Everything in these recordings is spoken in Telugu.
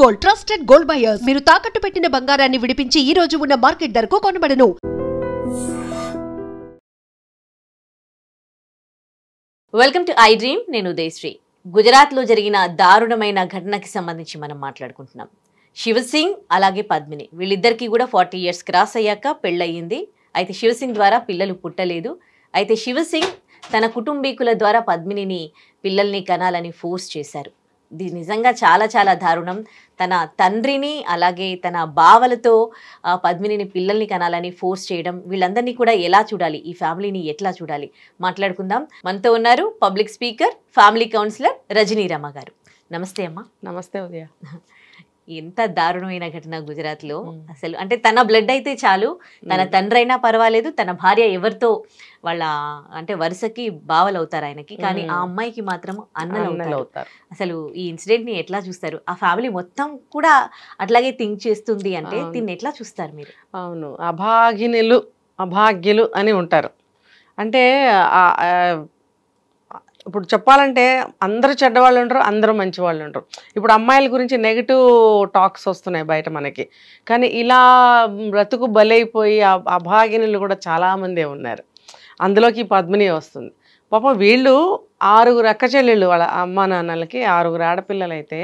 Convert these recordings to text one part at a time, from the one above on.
గోల్డ్ ట్రస్టెడ్ గోల్డ్ బయర్స్ మీరు తాకట్టు పెట్టిన బంగారాన్ని విడిపించి ఈ రోజు ఉన్న మార్కెట్ ధరకు కొనబడను. Welcome to I dream. నేను ఉదయశ్రీ. గుజరాత్లో జరిగిన దారుణమైన ఘటనకి సంబంధించి మనం మాట్లాడుకుంటున్నాం. శివసింగ్ అలాగే పద్మిని వీళ్ళిద్దరికీ కూడా 40 years క్రాస్ అయ్యాక పెళ్ళయింది. అయితే శివసింగ్ ద్వారా పిల్లలు పుట్టలేదు. అయితే శివసింగ్ తన కుటుంబీకుల ద్వారా పద్మినిని పిల్లల్ని కనాలని ఫోర్స్ చేశారు. ఇది నిజంగా చాలా చాలా దారుణం. తన తండ్రిని అలాగే తన బావలతో పద్మినిని పిల్లల్ని కనాలని ఫోర్స్ చేయడం, వీళ్ళందరినీ కూడా ఎలా చూడాలి, ఈ ఫ్యామిలీని ఎట్లా చూడాలి మాట్లాడుకుందాం. మనతో ఉన్నారు public speaker, family counsellor Rajani Rama garu. నమస్తే అమ్మా. నమస్తే ఉదయ. ఎంత దారుణమైన ఘటన గుజరాత్లో. అసలు అంటే తన బ్లడ్ అయితే చాలు, తన తండ్రి అయినా పర్వాలేదు, తన భార్య ఎవరితో వాళ్ళ అంటే వరుసకి బావలు అవుతారు ఆయనకి, కానీ ఆ అమ్మాయికి మాత్రం అన్నలు అవుతారు. అసలు ఈ ఇన్సిడెంట్ ని ఎట్లా చూస్తారు? ఆ ఫ్యామిలీ మొత్తం కూడా అట్లాగే థింక్ చేస్తుంది అంటే దీన్ని ఎట్లా చూస్తారు మీరు? అవును, అభాగ్యులు అని ఉంటారు. అంటే ఇప్పుడు చెప్పాలంటే అందరూ చెడ్డవాళ్ళు ఉంటారు, అందరూ మంచి వాళ్ళు ఉంటారు. ఇప్పుడు అమ్మాయిల గురించి నెగిటివ్ టాక్స్ వస్తున్నాయి బయట మనకి, కానీ ఇలా బ్రతుకు బలైపోయి అభాగినులు కూడా చాలామందే ఉన్నారు. అందులోకి పద్మిని వస్తుంది. పాపం వీళ్ళు 6 అక్క చెల్లెళ్ళు, వాళ్ళ అమ్మ నాన్నలకి 6 ఆడపిల్లలు. అయితే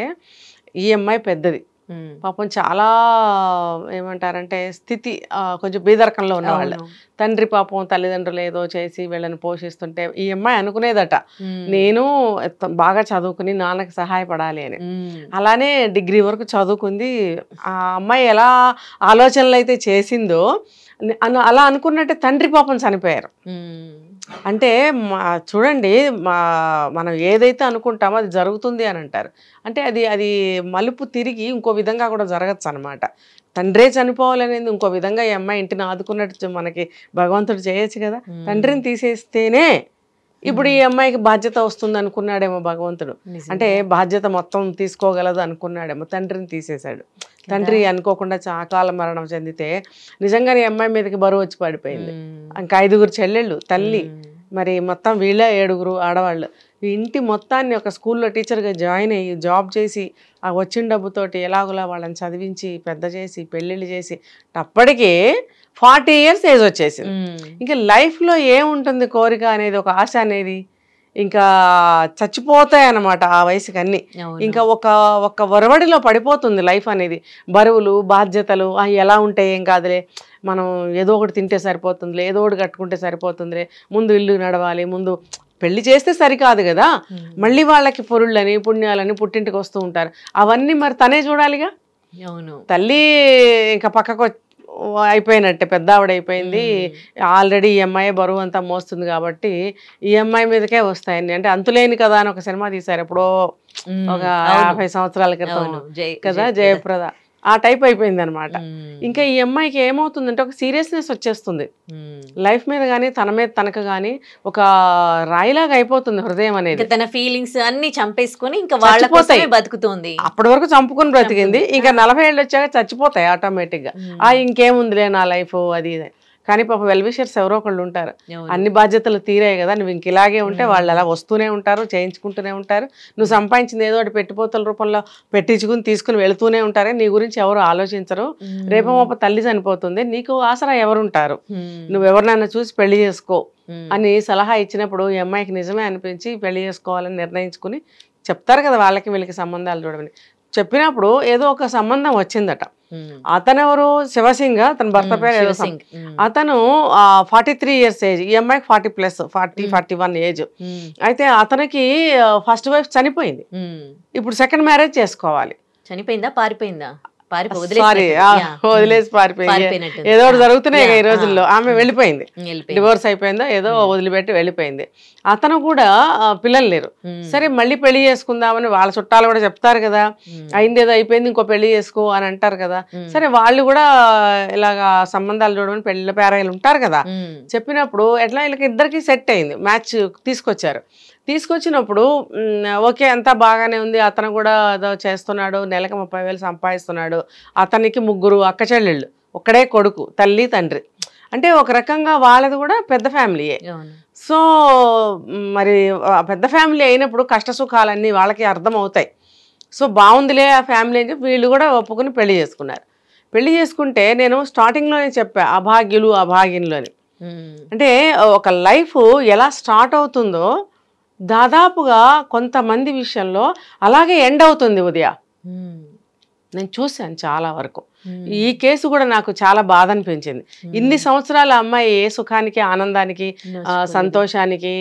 ఈ అమ్మాయి పెద్దది. పాపం చాలా ఏమంటారంటే స్థితి కొంచెం బీదరకంలో ఉన్నవాళ్ళు. తండ్రి పాపం తల్లిదండ్రులు ఏదో చేసి వీళ్ళని పోషిస్తుంటే ఈ అమ్మాయి అనుకునేదట, నేను బాగా చదువుకుని నాన్నకి సహాయపడాలి అని. అలానే డిగ్రీ వరకు చదువుకుంది. ఆ అమ్మాయి ఎలా ఆలోచనలు అయితే చేసిందో అలా అనుకున్నట్టే తండ్రి పాపం చనిపోయారు. అంటే చూడండి, మనం ఏదైతే అనుకుంటామో అది జరుగుతుంది అని అంటారు. అంటే అది మలుపు తిరిగి ఇంకో విధంగా కూడా జరగచ్చు అనమాట. తండ్రే చనిపోవాలనేది ఇంకో విధంగా ఈ అమ్మాయి ఇంటిని ఆదుకున్నట్టు మనకి భగవంతుడు చేయొచ్చు కదా. తండ్రిని తీసేస్తేనే ఇప్పుడు ఈ అమ్మాయికి బాధ్యత వస్తుంది అనుకున్నాడేమో భగవంతుడు. అంటే బాధ్యత మొత్తం తీసుకోగలదు అనుకున్నాడేమో, తండ్రిని తీసేశాడు. తండ్రి అనుకోకుండా అకాల మరణం చెందితే నిజంగానే ఈ అమ్మాయి మీదకి బరువు వచ్చి పడిపోయింది. ఇంకా 5 చెల్లెళ్ళు, తల్లి, మరి మొత్తం వీళ్ళ 7 ఆడవాళ్ళు. ఈ ఇంటి మొత్తాన్ని ఒక స్కూల్లో టీచర్గా జాయిన్ అయ్యి జాబ్ చేసి ఆ వచ్చిన డబ్బుతోటి ఎలాగోలా వాళ్ళని చదివించి పెద్ద చేసి పెళ్ళిళ్ళు చేసి అప్పటికే 40 years ఏజ్ వచ్చేసింది. ఇంకా లైఫ్లో ఏముంటుంది కోరిక అనేది, ఒక ఆశ అనేది ఇంకా చచ్చిపోతాయి అన్నమాట ఆ వయసుకి అన్ని. ఇంకా ఒక వరవడిలో పడిపోతుంది లైఫ్ అనేది. బరువులు, బాధ్యతలు ఎలా ఉంటాయి, ఏం కాదులే, మనం ఏదో ఒకటి తింటే సరిపోతుందిలే, ఏదో ఒకటి కట్టుకుంటే సరిపోతుందిలే, ముందు ఇల్లు నడవాలి, ముందు పెళ్లి చేస్తే సరికాదు కదా, మళ్ళీ వాళ్ళకి పొరుళ్ళని పుణ్యాలని పుట్టింటికి వస్తూ ఉంటారు. అవన్నీ మరి తనే చూడాలిగా. తల్లి ఇంకా పక్కకు అయిపోయినట్టే, పెద్ద ఆవిడ అయిపోయింది. ఆల్రెడీ ఈ అమ్మాయి బరువు అంతా మోస్తుంది కాబట్టి ఈ అమ్మాయి మీదకే వస్తాయండి. అంటే అంతులేని కదా అని ఒక సినిమా తీశారు ఎప్పుడో, ఒక 50 సంవత్సరాల క్రితం కదా, జయప్రద. ఆ టైప్ అయిపోయింది అనమాట. ఇంకా ఈ అమ్మాయికి ఏమవుతుందంటే ఒక సీరియస్నెస్ వచ్చేస్తుంది లైఫ్ మీద కానీ, తన మీద తనకు కానీ ఒక రాయిలాగా అయిపోతుంది హృదయం అనేది. తన ఫీలింగ్స్ అన్ని చంపేసుకుని ఇంకా వాళ్ళ కోసమే బతుకుతుంది. అప్పటి వరకు చంపుకుని బ్రతికింది, ఇంకా 40 ఏళ్ళు వచ్చాక చచ్చిపోతాయి ఆటోమేటిక్ గా. ఇంకేముందిలే నా లైఫ్ అది. కానీ పాప వెల్విషర్స్ ఎవరో ఒకళ్ళు ఉంటారు, అన్ని బాధ్యతలు తీరాయి కదా, నువ్వు ఇంక ఇలాగే ఉంటే వాళ్ళు అలా వస్తూనే ఉంటారు, చేయించుకుంటూనే ఉంటారు. నువ్వు సంపాదించింది ఏదో ఒకటి పెట్టిపోతల రూపంలో పెట్టించుకుని తీసుకుని వెళుతూనే ఉంటారు. నీ గురించి ఎవరు ఆలోచించరు. రేపు మాప తల్లి చనిపోతుంది, నీకు ఆసరా ఎవరుంటారు, నువ్వు ఎవరినైనా చూసి పెళ్లి చేసుకో అని సలహా ఇచ్చినప్పుడు ఈ అమ్మాయికి నిజమే అనిపించి పెళ్లి చేసుకోవాలని నిర్ణయించుకుని చెప్తారు కదా వాళ్ళకి వీళ్ళకి సంబంధాలు చూడమని. చెప్పినప్పుడు ఏదో ఒక సంబంధం వచ్చిందట. అతనెవరు, శివసింగ్, తన భర్త పేరు ఏదో. అతను 43 years ఏజ్, ఈ అమ్మాయికి 40+, 40-41 ఏజ్. అయితే అతనికి ఫస్ట్ వైఫ్ చనిపోయింది, ఇప్పుడు సెకండ్ మ్యారేజ్ చేసుకోవాలి. చనిపోయిందా, పారిపోయిందా? వదిలేసి పారిపోయింది. ఏదో ఒకటి జరుగుతున్నాయి ఈ రోజుల్లో. ఆమె వెళ్ళిపోయింది, డివోర్స్ అయిపోయిందో ఏదో వదిలిపెట్టి వెళ్ళిపోయింది. అతను కూడా పిల్లలు లేరు. సరే మళ్ళీ పెళ్లి చేసుకుందామని వాళ్ళ చుట్టాలు కూడా చెప్తారు కదా, అయింది ఏదో అయిపోయింది ఇంకో పెళ్లి చేసుకో అని అంటారు కదా. సరే వాళ్ళు కూడా ఇలాగా సంబంధాలు చూడమని పెళ్లి పేరాయిలు ఉంటారు కదా, చెప్పినప్పుడు ఎట్లా వీళ్ళకి ఇద్దరికి సెట్ అయింది, మ్యాచ్ తీసుకొచ్చినప్పుడు ఓకే అంతా బాగానే ఉంది. అతను కూడా ఏదో చేస్తున్నాడు, నెలకు 30,000 సంపాదిస్తున్నాడు. అతనికి 3 అక్క చెల్లెళ్ళు, ఒక్కడే కొడుకు, తల్లి తండ్రి. అంటే ఒక రకంగా వాళ్ళది కూడా పెద్ద ఫ్యామిలీయే. సో మరి పెద్ద ఫ్యామిలీ అయినప్పుడు కష్ట సుఖాలన్నీ వాళ్ళకి అర్థం అవుతాయి. సో బాగుందిలే ఆ ఫ్యామిలీ అని చెప్పి వీళ్ళు కూడా ఒప్పుకుని పెళ్లి చేసుకున్నారు. పెళ్లి చేసుకుంటే నేను స్టార్టింగ్లోనే చెప్పా అభాగ్యులు అభాగ్యులని. అంటే ఒక లైఫ్ ఎలా స్టార్ట్ అవుతుందో దాదాపుగా కొంతమంది విషయంలో అలాగే ఎండ్ అవుతుంది ఉదయ. నేను చూశాను చాలా వరకు. ఈ కేసు కూడా నాకు చాలా బాధ అనిపించింది. ఇన్ని సంవత్సరాల అమ్మాయి ఏ సుఖానికి ఆనందానికి సంతోషానికి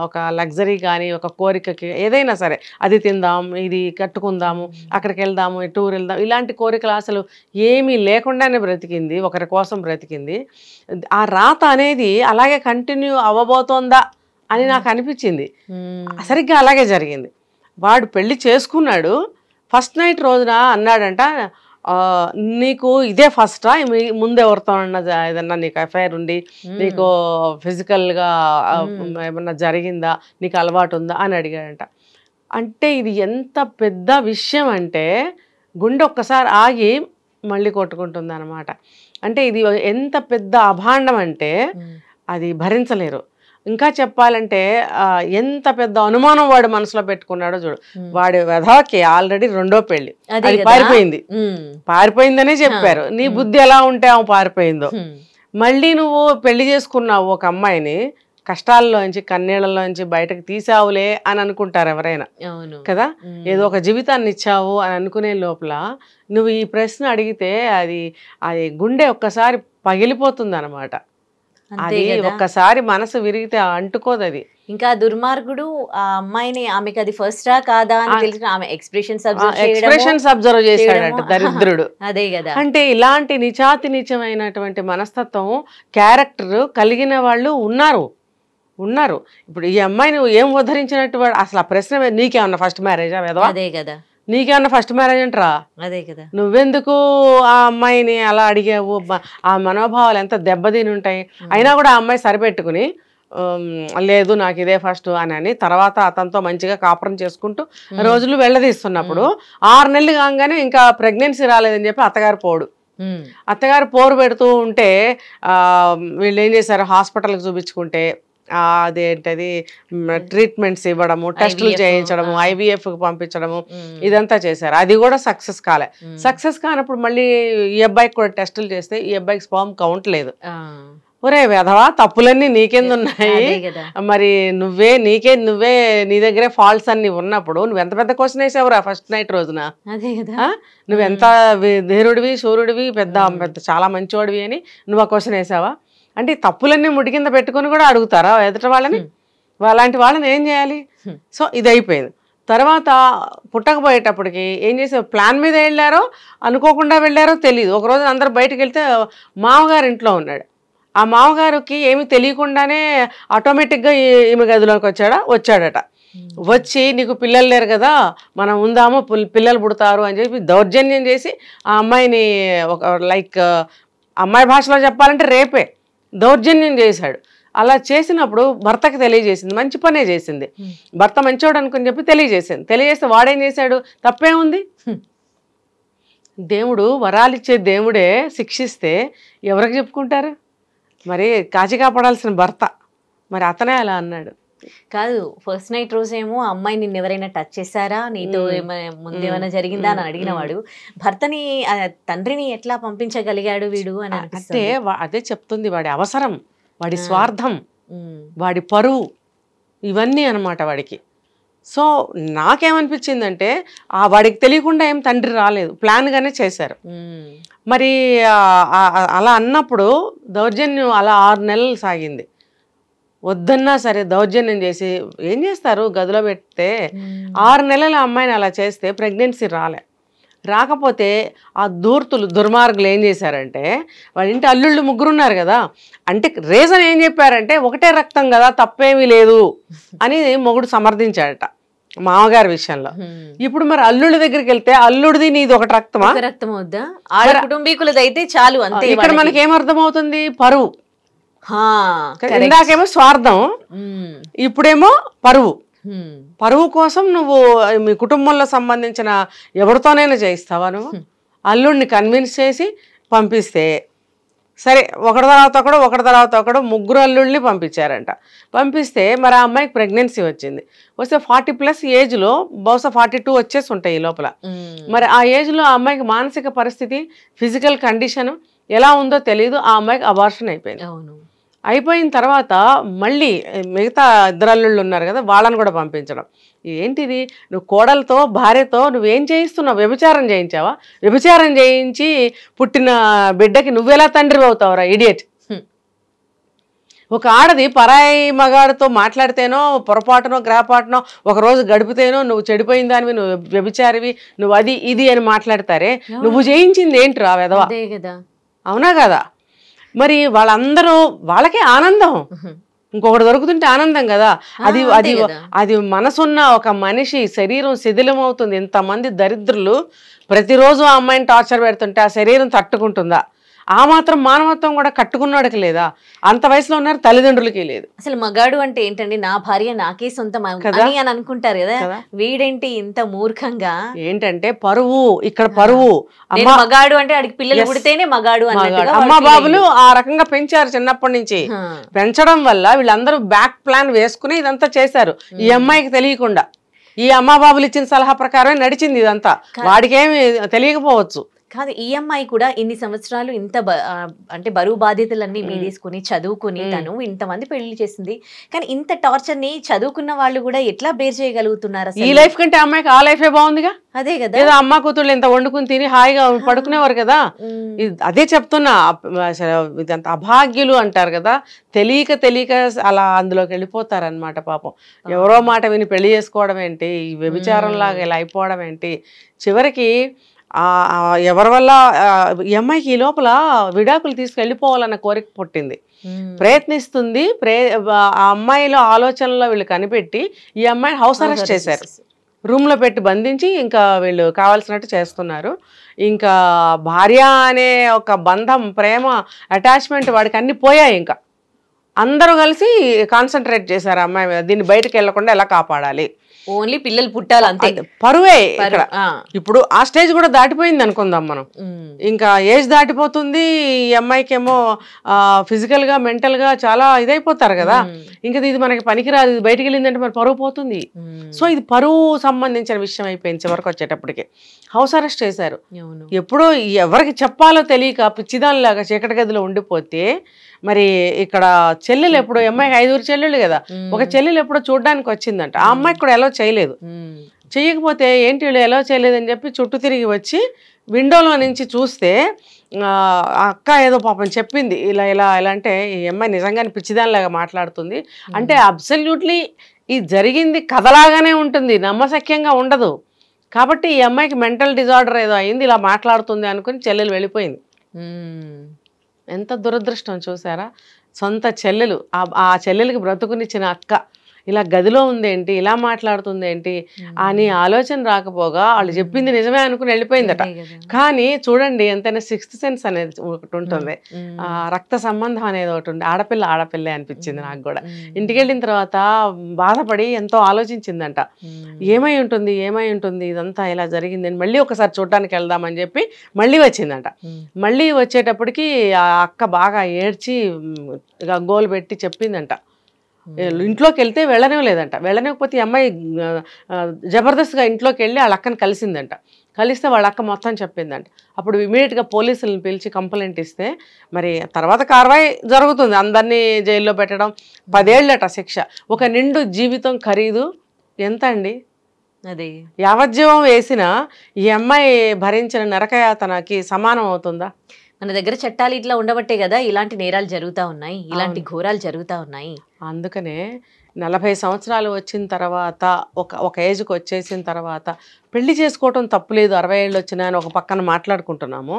ఒక లగ్జరీ కానీ ఒక కోరికకి ఏదైనా సరే అది తిందాం ఇది కట్టుకుందాము అక్కడికి వెళ్దాము టూర్ వెళ్దాం ఇలాంటి కోరికలు అసలు ఏమీ లేకుండానే బ్రతికింది, ఒకరి కోసం బ్రతికింది. ఆ రాత అనేది అలాగే కంటిన్యూ అవ్వబోతోందా అని నాకు అనిపించింది. సరిగ్గా అలాగే జరిగింది. వాడు పెళ్లి చేసుకున్నాడు. ఫస్ట్ నైట్ రోజున అన్నాడంట, నీకు ఇదే ఫస్టా ముందు ఎవరితో ఏదన్నా నీకు ఎఫ్ఐఆర్ ఉండి నీకు ఫిజికల్గా ఏమన్నా జరిగిందా, నీకు అలవాటు ఉందా అని అడిగాడంట. అంటే ఇది ఎంత పెద్ద విషయం అంటే గుండె ఒక్కసారి ఆగి మళ్ళీ కొట్టుకుంటుంది అనమాట. అంటే ఇది ఎంత పెద్ద అభాండం అంటే అది భరించలేరు. ఇంకా చెప్పాలంటే ఎంత పెద్ద అనుమానం వాడు మనసులో పెట్టుకున్నాడో చూడు. వాడి వెధవకి ఆల్రెడీ రెండో పెళ్లి, అది పారిపోయిందనే చెప్పారు. నీ బుద్ధి ఎలా ఉంటే ఆమె పారిపోయిందో. మళ్ళీ నువ్వు పెళ్లి చేసుకున్నావు ఒక అమ్మాయిని, కష్టాల్లోంచి కన్నీళ్లలోంచి బయటకు తీసావులే అని అనుకుంటారు ఎవరైనా కదా. ఏదో ఒక జీవితాన్ని ఇచ్చావు అని అనుకునే లోపల నువ్వు ఈ ప్రశ్న అడిగితే అది గుండె ఒక్కసారి పగిలిపోతుంది అనమాట. అది ఒక్కసారి మనసు విరిగితే అంటుకోదు అది. ఇంకా దుర్మార్గుడు ఆ అమ్మాయిని ఆమెకి అది ఫస్ట్ రా కాదా అని తెలిసిన ఆమె ఎక్స్ప్రెషన్స్ అబ్జర్వ్ చేశాడట దరిద్రుడు. అదే కదా. అంటే ఇలాంటి నిచాతినిచమైనటువంటి మనస్తత్వం క్యారెక్టర్ కలిగిన వాళ్ళు ఉన్నారు. ఇప్పుడు ఈ అమ్మాయిని ఏం ఉద్ధరించినట్టు అసలు ఆ ప్రశ్న నీకేమన్నా ఫస్ట్ మ్యారేజా వేదవా? అదే కదా. నీకేమన్నా ఫస్ట్ మ్యారేజ్ అంటరా? అదే కదా. నువ్వెందుకు ఆ అమ్మాయిని అలా అడిగావు? ఆ మనోభావాలు ఎంత దెబ్బతిని ఉంటాయి. అయినా కూడా ఆ అమ్మాయి సరిపెట్టుకుని లేదు నాకు ఇదే ఫస్ట్ అని తర్వాత అతనితో మంచిగా కాపురం చేసుకుంటూ రోజులు వెళ్ళదీస్తున్నప్పుడు 6 నెలలు కాగానే ఇంకా ప్రెగ్నెన్సీ రాలేదని చెప్పి అత్తగారు పోరు పెడుతూ ఉంటే వీళ్ళు ఏం చేశారు, హాస్పిటల్కి చూపించుకుంటే అదేంటది ట్రీట్మెంట్స్ ఇవ్వడము, టెస్టులు చేయించడము, IVF కి పంపించడము ఇదంతా చేశారు. అది కూడా సక్సెస్ కాలే. సక్సెస్ కానప్పుడు మళ్ళీ ఈ అబ్బాయికి కూడా టెస్టులు చేస్తే ఈ అబ్బాయికి స్పర్మ్ కౌంట్ లేదు. ఒరే వెధవా తప్పులన్నీ నీకెందున్నాయి? మరి నువ్వే నీ దగ్గరే ఫాల్ట్స్ అన్ని ఉన్నప్పుడు నువ్వు ఎంత పెద్ద క్వశ్చన్ వేసావురా ఫస్ట్ నైట్ రోజున? నువ్వెంత ధీరుడివి సూర్యుడివి పెద్ద చాలా మంచివాడివి అని నువ్వు ఆ క్వశ్చన్ వేసావా? అంటే తప్పులన్నీ ముడి కింద పెట్టుకుని కూడా అడుగుతారా ఎదుట వాళ్ళని? అలాంటి వాళ్ళని ఏం చేయాలి? సో ఇది అయిపోయింది. తర్వాత పుట్టకపోయేటప్పటికి ఏం చేసే ప్లాన్ మీద వెళ్ళారో అనుకోకుండా వెళ్ళారో తెలియదు. ఒకరోజు అందరూ బయటకు వెళ్తే మామగారు ఇంట్లో ఉన్నాడు. ఆ మామగారికి ఏమి తెలియకుండానే ఆటోమేటిక్గా ఈమె గదిలోకి వచ్చాడట. వచ్చి నీకు పిల్లలు లేరు కదా మనం ఉందాము పిల్లలు పుడతారు అని చెప్పి దౌర్జన్యం చేసి ఆ అమ్మాయిని లైక్ అమ్మాయి భాషలో చెప్పాలంటే రేపే దౌర్జన్యం చేశాడు. అలా చేసినప్పుడు భర్తకి తెలియజేసింది, మంచి పనే చేసింది. భర్త మంచోడు అనుకుని చెప్పి తెలియజేస్తే వాడేం చేశాడు? తప్పే ఉంది. దేవుడు వరాలిచ్చే దేవుడే శిక్షిస్తే ఎవరికి చెప్పుకుంటారు? మరి కాచిగా పడాల్సిన భర్త మరి అతనే అలా అన్నాడు. కాదు ఫస్ట్ నైట్ రోజేమో అమ్మాయి నిన్ను ఎవరైనా టచ్ చేశారా, నీతో ముందేమైనా జరిగిందా అని అడిగిన వాడు భర్తని తండ్రిని ఎట్లా పంపించగలిగాడు వీడు అని అంటే అదే చెప్తుంది. వాడి అవసరం, వాడి స్వార్థం, వాడి పరువు ఇవన్నీ అనమాట వాడికి. సో నాకేమనిపించిందంటే వాడికి తెలియకుండా ఏం తండ్రి రాలేదు, ప్లాన్గానే చేశారు. మరి అలా అన్నప్పుడు దౌర్జన్యం అలా 6 నెలలు సాగింది. వద్దన్నా సరే దౌర్జన్యం చేసి ఏం చేస్తారు గదిలో పెడితే 6 నెలల అమ్మాయిని అలా చేస్తే ప్రెగ్నెన్సీ రాకపోతే ఆ దుర్మార్గులు ఏం చేశారంటే వాళ్ళ ఇంటి అల్లుళ్ళు 3 ఉన్నారు కదా, అంటే రీజన్ ఏం చెప్పారంటే ఒకటే రక్తం కదా తప్పేమీ లేదు అని మొగుడు సమర్థించాడట మామగారి విషయంలో. ఇప్పుడు మరి అల్లుళ్ళ దగ్గరికి వెళ్తే అల్లుడిది నీది ఒకటి రక్తమా? రక్తం వద్దా? కుటుంబీకులది అయితే చాలు అంతే. ఇక్కడ మనకి ఏమర్థమవుతుంది? పరువు. ఇందాకేమో స్వార్థం, ఇప్పుడేమో పరువు కోసం నువ్వు మీ కుటుంబంలో సంబంధించిన ఎవరితోనైనా చేయిస్తావా? నువ్వు అల్లుడిని కన్విన్స్ చేసి పంపిస్తే సరే ఒకటి తర్వాత ఒకడు ముగ్గురు అల్లుళ్ళని పంపించారంట. పంపిస్తే మరి ఆ అమ్మాయికి ప్రెగ్నెన్సీ వచ్చింది. వస్తే 40+ ఏజ్లో బహుశా 42 వచ్చేసి ఉంటాయి ఈ లోపల. మరి ఆ ఏజ్లో ఆ అమ్మాయికి మానసిక పరిస్థితి, ఫిజికల్ కండిషన్ ఎలా ఉందో తెలియదు. ఆ అమ్మాయికి అబార్షన్ అయిపోయింది. అయిపోయిన తర్వాత మళ్ళీ మిగతా ఇద్దరు అల్లుళ్ళు ఉన్నారు కదా, వాళ్ళని కూడా పంపించడం. ఏంటిది, నువ్వు కోడలతో భార్యతో నువ్వేం చేయిస్తున్నావు? వ్యభిచారం చేయించావా? వ్యభిచారం చేయించి పుట్టిన బిడ్డకి నువ్వెలా తండ్రి అవుతావురా ఇడియట్? ఒక ఆడది పరాయి మగాడితో మాట్లాడితేనో పొరపాటునో గ్రహపాటునో ఒకరోజు గడిపితేనో నువ్వు చెడిపోయిన దానివి, నువ్వు వ్యభిచారివి, నువ్వు అది ఇది అని మాట్లాడతారే. నువ్వు చేయించింది ఏంటి రా వెధవా? అవునా కదా? మరి వాళ్ళందరూ వాళ్ళకే ఆనందం, ఇంకొకటి దొరుకుతుంటే ఆనందం కదా. అది అది అది మనసున్న ఒక మనిషి శరీరం శిథిలం అవుతుంది. ఇంతమంది దరిద్రులు ప్రతిరోజు ఆ అమ్మాయిని టార్చర్ పెడుతుంటే ఆ శరీరం తట్టుకుంటుందా? ఆ మాత్రం మానవత్వం కూడా కట్టుకున్నాడుకి లేదా? అంత వయసులో ఉన్నారు, తల్లిదండ్రులకి లేదు. అసలు మగాడు అంటే ఏంటండి, నా భార్య నాకే సొంతం అని అనుకుంటారు కదా. వీడేంటి ఇంత మూర్ఖంగా? ఏంటంటే పరువు, ఇక్కడ పరువు. మగాడు అంటే ఆడికి పిల్లలు పుడితేనే మగాడు అన్నట్టుగా అమ్మ బాబులు ఆ రకంగా పెంచారు చిన్నప్పటి నుంచి. పెంచడం వల్ల వీళ్ళందరూ బ్యాక్ ప్లాన్ వేసుకుని ఇదంతా చేశారు. ఈ అమ్మాయికి తెలియకుండా ఈ అమ్మ బాబులు ఇచ్చిన సలహా ప్రకారమే నడిచింది ఇదంతా. వాడికేమి తెలియకపోవచ్చు. కాదు, ఈ అమ్మాయి కూడా ఇన్ని సంవత్సరాలు ఇంత అంటే బరువు బాధ్యతలన్నీ మీదేసుకుని చదువుకుని తను ఇంతమంది పెళ్లి చేసింది. కానీ ఇంత టార్చర్ ని చదువుకున్న వాళ్ళు కూడా ఎట్లా బేర్ చేయగలుగుతున్నారు? ఈ లైఫ్ కంటే అమ్మాయికి ఆ లైఫే బాగుందిగా. అదే కదా, ఏదో అమ్మ కూతుళ్ళు ఇంత వండుకుని తిని హాయిగా పడుకునేవారు కదా. అదే చెప్తున్నా, ఇదంత అభాగ్యులు అంటారు కదా, తెలియక అలా అందులోకి వెళ్ళిపోతారనమాట. పాపం ఎవరో మాట విని పెళ్లి చేసుకోవడం ఏంటి, ఈ వ్యభిచారం లాగా ఇలా అయిపోవడం ఏంటి? చివరికి ఎవరి వల్ల ఈ అమ్మాయికి ఈ లోపల విడాకులు తీసుకెళ్ళిపోవాలన్న కోరిక పుట్టింది. ప్రయత్నిస్తుంది. ఆ అమ్మాయిలో ఆలోచనలో వీళ్ళు కనిపెట్టి ఈ అమ్మాయిని హౌస్ అరెస్ట్ చేశారు. రూమ్లో పెట్టి బంధించి ఇంకా వీళ్ళు కావాల్సినట్టు చేస్తున్నారు. ఇంకా భార్య అనే ఒక బంధం, ప్రేమ, అటాచ్మెంట్ వాడికి అన్ని పోయాయి. ఇంకా అందరూ కలిసి కాన్సన్ట్రేట్ చేశారు అమ్మాయి మీద. దీన్ని బయటకు వెళ్లకుండా ఎలా కాపాడాలి, ఓన్లీ పిల్లలు పుట్టాలి అంతే, పరువే ఇక్కడ. ఇప్పుడు ఆ స్టేజ్ కూడా దాటిపోయింది అనుకుందాం మనం. ఇంకా ఏజ్ దాటిపోతుంది. ఈ అమ్మాయికి ఏమో ఫిజికల్ గా మెంటల్ గా చాలా ఇదైపోతారు కదా. ఇంకా ఇది మనకి పనికిరాదు, ఇది బయటికి వెళ్ళిందంటే మరి పరువు పోతుంది. సో ఇది పరువు సంబంధించిన విషయం అయిపోయింది. చివరికి వచ్చేటప్పటికి హౌస్ అరెస్ట్ చేశారు. ఎప్పుడో ఎవరికి చెప్పాలో తెలియక పిచ్చిదానిలాగా చీకటి గదిలో ఉండిపోతే, మరి ఇక్కడ చెల్లెలు ఎప్పుడు, అమ్మాయికి 5 చెల్లెళ్ళు కదా, ఒక చెల్లెలు ఎప్పుడో చూడడానికి వచ్చిందంట. ఆ అమ్మాయికి కూడా ఎలా చేయలేదు. చేయకపోతే ఏంటి వీళ్ళు ఎలా చేయలేదని చెప్పి చుట్టూ తిరిగి వచ్చి విండోలో నుంచి చూస్తే అక్క ఏదో పాపం చెప్పింది, ఇలా ఇలా ఎలా అంటే ఈ అమ్మాయి నిజంగానే పిచ్చిదానిలాగా మాట్లాడుతుంది అంటే అబ్సల్యూట్లీ ఇది జరిగింది కథలాగానే ఉంటుంది, నమ్మశక్యంగా ఉండదు. కాబట్టి ఈ అమ్మాయికి మెంటల్ డిజార్డర్ ఏదో అయింది, ఇలా మాట్లాడుతుంది అనుకుని చెల్లెలు వెళ్ళిపోయింది. ఎంత దురదృష్టం చూసారా? సొంత చెల్లెలు, ఆ చెల్లెలకి బ్రతుకునిచ్చిన అక్క ఇలా గదిలో ఉందేంటి, ఇలా మాట్లాడుతుంది ఏంటి అని ఆలోచన రాకపోగా వాళ్ళు చెప్పింది నిజమే అనుకుని వెళ్ళిపోయిందట. కానీ చూడండి ఎంతైనా 6th సెన్స్ అనేది ఒకటి ఉంటుంది, రక్త సంబంధం అనేది ఒకటి ఉంది. ఆడపిల్లే అనిపించింది నాకు కూడా. ఇంటికి వెళ్ళిన తర్వాత బాధపడి ఎంతో ఆలోచించిందంట. ఏమై ఉంటుంది ఇదంతా ఇలా జరిగింది అని. మళ్ళీ ఒకసారి చూడడానికి వెళ్దామని చెప్పి మళ్ళీ వచ్చిందంట. మళ్ళీ వచ్చేటప్పటికి ఆ అక్క బాగా ఏడ్చి గోలు పెట్టి చెప్పిందంట. ఇంట్లోకి వెళ్తే వెళ్ళనివ్వలేదంట. వెళ్ళనివ్వకపోతే ఈ అమ్మాయి జబర్దస్త్గా ఇంట్లోకి వెళ్ళి వాళ్ళ అక్కని కలిసిందంట. కలిస్తే వాళ్ళ అక్క మొత్తం చెప్పిందంట. అప్పుడు ఇమీడియట్గా పోలీసులను పిలిచి కంప్లైంట్ ఇస్తే మరి తర్వాత కార్వాయి జరుగుతుంది. అందరినీ జైల్లో పెట్టడం, 10 ఏళ్ళట శిక్ష. ఒక నిండు జీవితం ఖరీదు ఎంత అండి? అదే యావజ్జీవం వేసిన ఈ అమ్మాయి భరించిన నరకయాతనకి సమానం అవుతుందా? మన దగ్గర చట్టాలు ఇట్లా ఉండబట్టే కదా ఇలాంటి నేరాలు జరుగుతూ ఉన్నాయి, ఇలాంటి ఘోరాలు జరుగుతూ ఉన్నాయి. అందుకనే 40 సంవత్సరాలు వచ్చిన తర్వాత ఒక ఏజ్కి వచ్చేసిన తర్వాత పెళ్లి చేసుకోవటం తప్పులేదు, 60 ఏళ్ళు వచ్చినా అని ఒక పక్కన మాట్లాడుకుంటున్నాము.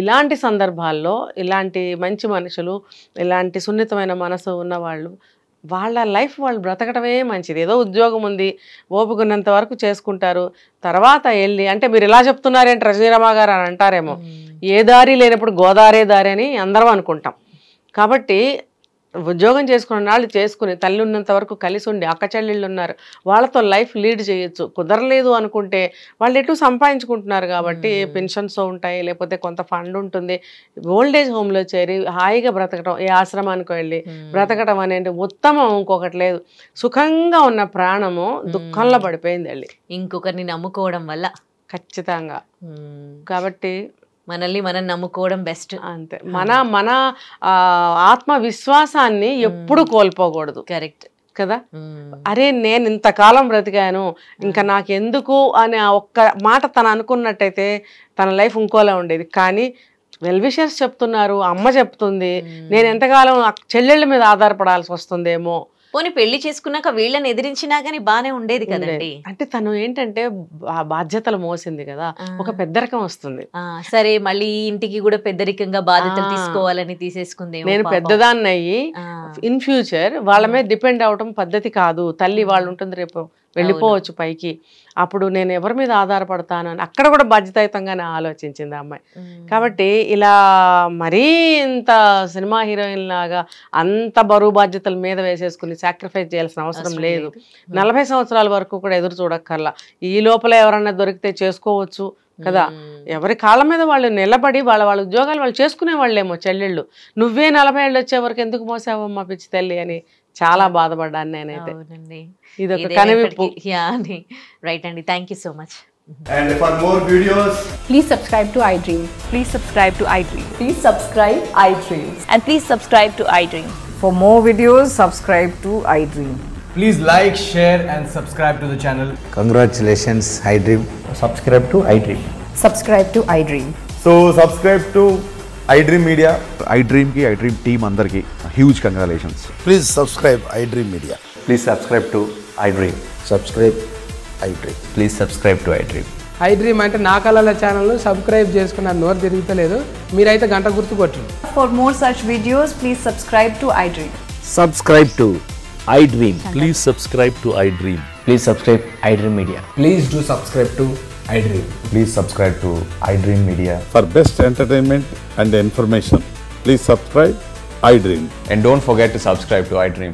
ఇలాంటి సందర్భాల్లో ఇలాంటి మంచి మనుషులు, ఇలాంటి సున్నితమైన మనసు ఉన్నవాళ్ళు వాళ్ళ లైఫ్ వాళ్ళు బ్రతకటమే మంచిది. ఏదో ఉద్యోగం ఉంది, ఓపుకున్నంత వరకు చేసుకుంటారు. తర్వాత వెళ్ళి అంటే మీరు ఇలా చెప్తున్నారేంటి రజనీరమ గారు అని అంటారేమో. ఏ దారి లేనప్పుడు గోదారే దారి అని అందరం అనుకుంటాం. కాబట్టి ఉద్యోగం చేసుకున్న వాళ్ళు చేసుకుని తల్లి ఉన్నంత వరకు కలిసి ఉండి అక్క చెల్లెళ్ళు ఉన్నారు వాళ్ళతో లైఫ్ లీడ్ చేయొచ్చు. కుదరలేదు అనుకుంటే వాళ్ళు ఎటు సంపాదించుకుంటున్నారు కాబట్టి పెన్షన్స్ ఉంటాయి, లేకపోతే కొంత ఫండ్ ఉంటుంది. ఓల్డేజ్ హోమ్లో చేరి హాయిగా బ్రతకడం, ఏ ఆశ్రమానికి వెళ్ళి బ్రతకడం అనేది ఉత్తమం. ఇంకొకటి లేదు. సుఖంగా ఉన్న ప్రాణము దుఃఖంలో పడిపోయింది వెళ్ళి ఇంకొకరిని నమ్ముకోవడం వల్ల. ఖచ్చితంగా. కాబట్టి మనల్ని మనం నమ్ముకోవడం బెస్ట్. అంతే. మన ఆత్మవిశ్వాసాన్ని ఎప్పుడు కోల్పోకూడదు. కరెక్ట్ కదా. అరే నేను ఇంతకాలం బ్రతికాను, ఇంకా నాకెందుకు అనే ఒక్క మాట తను అనుకున్నట్టయితే తన లైఫ్ ఇంకోలా ఉండేది. కానీ వెల్ విషర్స్ చెప్తున్నారు, అమ్మ చెప్తుంది, నేను ఎంతకాలం చెల్లెళ్ళ మీద ఆధారపడాల్సి వస్తుందేమో. పోనీ పెళ్లి చేసుకున్నాక వీళ్ళని ఎదిరించినా గానీ బానే ఉండేది కదండి. అంటే తను ఏంటంటే బాధ్యతలు మోసింది కదా, ఒక పెద్దరికం వస్తుంది. సరే మళ్ళీ ఇంటికి కూడా పెద్దరికంగా బాధ్యతలు తీసుకోవాలని తీసేసుకుంది. నేను పెద్దదాన్ని అయ్యి ఇన్ ఫ్యూచర్ వాళ్ళ మీద డిపెండ్ అవడం పద్ధతి కాదు. తల్లి వాళ్ళు ఉంటుంది, రేపు వెళ్ళిపోవచ్చు పైకి, అప్పుడు నేను ఎవరి మీద ఆధారపడతాను అని అక్కడ కూడా బాధ్యతాయుతంగానే ఆలోచించింది ఆ అమ్మాయి. కాబట్టి ఇలా మరీ ఇంత సినిమా హీరోయిన్ లాగా అంత బరువు బాధ్యతల మీద వేసేసుకుని సాక్రిఫైస్ చేయాల్సిన అవసరం లేదు. 40 సంవత్సరాల వరకు కూడా ఎదురు చూడక్కర్లా. ఈ లోపల ఎవరన్నా దొరికితే చేసుకోవచ్చు కదా. ఎవరి కాళ్ళ మీద వాళ్ళు నిలబడి వాళ్ళ ఉద్యోగాలు వాళ్ళు చేసుకునే వాళ్ళేమో చెల్లెళ్ళు. నువ్వే 40 ఏళ్ళు వచ్చే వరకు ఎందుకు మోసావమ్మా పిచ్చి తల్లి అని చాలా బాధపడ్డాను నేనైతే. ఇదొక కనివిప్పు. రైట్ అండి, thank you so much. And for more videos, please subscribe to iDream. Please subscribe to iDream. Please subscribe iDream. And please subscribe to iDream. For more videos, subscribe to iDream. please like, share and subscribe to the channel. Congratulations, iDream. Subscribe to iDream. Subscribe to iDream. So subscribe to iDream Media. iDream ki iDream team andarki huge congratulations. Please subscribe iDream Media. Please subscribe to iDream. Subscribe iDream. Please subscribe to iDream. iDream అంటే నా కళల ఛానల్ సబ్స్క్రైబ్ చేసుకున్న నోరు తిరుగుతలేదు, మీరైతే గంట గుర్తు కొట్టండి. For more such videos, please subscribe to iDream. Subscribe to iDream. Please subscribe to iDream. Please subscribe iDream Media. Please do subscribe to iDream. Please subscribe to iDream Media. For best entertainment and information, please subscribe iDream. And don't forget to subscribe to iDream.